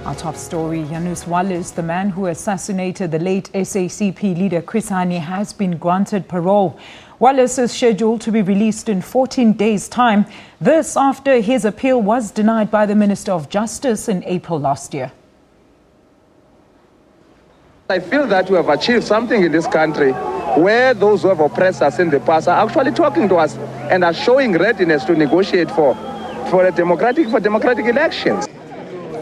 Our top story, Janusz Waluś, the man who assassinated the late SACP leader Chris Hani, has been granted parole. Walus is scheduled to be released in 14 days' time. This after his appeal was denied by the Minister of Justice in April last year. I feel that we have achieved something in this country where those who have oppressed us in the past are actually talking to us and are showing readiness to negotiate for democratic elections.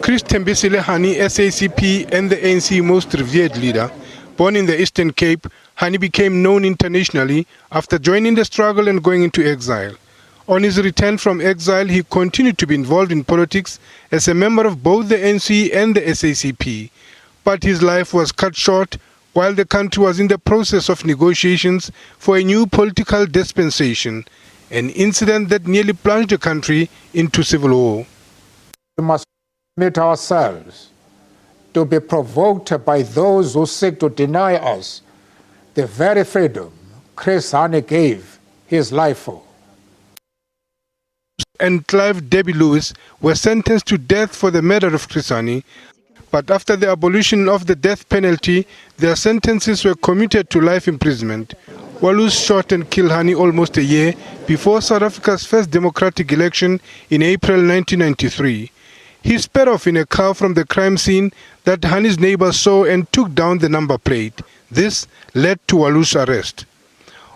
Chris Hani, SACP and the ANC most revered leader, born in the Eastern Cape, Hani became known internationally after joining the struggle and going into exile. On his return from exile, he continued to be involved in politics as a member of both the ANC and the SACP. But his life was cut short while the country was in the process of negotiations for a new political dispensation, an incident that nearly plunged the country into civil war. We must commit ourselves to be provoked by those who seek to deny us the very freedom Chris Hani gave his life for. And Clive Debbie Lewis were sentenced to death for the murder of Chris Hani, but after the abolition of the death penalty, their sentences were commuted to life imprisonment. Walus shot and killed Hani almost a year before South Africa's first democratic election in April 1993. He sped off in a car from the crime scene that Hani's neighbors saw and took down the number plate. This led to Walus' arrest.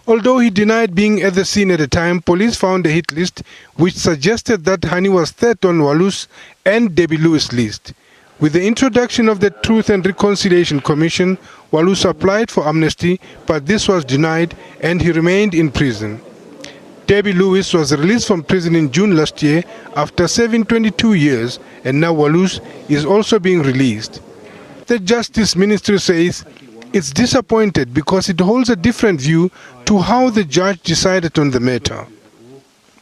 Although he denied being at the scene at the time, police found a hit list which suggested that Hani was third on Walus and Debbie Lewis' list. With the introduction of the Truth and Reconciliation Commission, Walus applied for amnesty, but this was denied and he remained in prison. Debbie Lewis was released from prison in June last year after serving 22 years, and now Walus is also being released. The Justice Ministry says it's disappointed because it holds a different view to how the judge decided on the matter.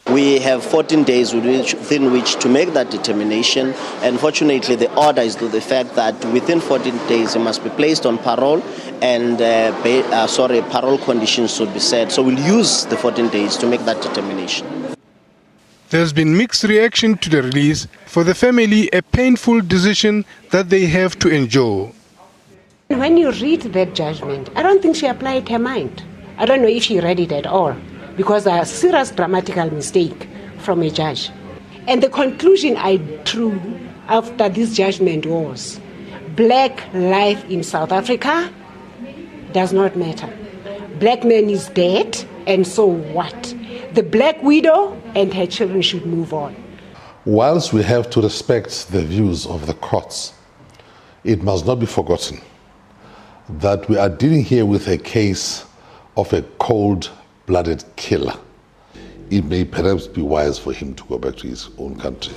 We have 14 days within which to make that determination, and fortunately the order is to the fact that within 14 days he must be placed on parole and parole conditions should be set. So we'll use the 14 days to make that determination. There's been mixed reaction to the release. For the family, a painful decision that they have to endure. When you read that judgment, I don't think she applied her mind. I don't know if she read it at all, because a serious grammatical mistake from a judge. And the conclusion I drew after this judgment was, black life in South Africa does not matter. Black man is dead, and so what? The black widow and her children should move on. Whilst we have to respect the views of the courts, it must not be forgotten that we are dealing here with a case of a cold-blooded killer. It may perhaps be wise for him to go back to his own country.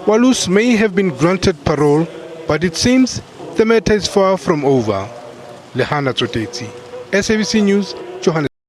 Walus may have been granted parole, but it seems the matter is far from over. Lehana Tsotetsi, SABC News, Johannesburg.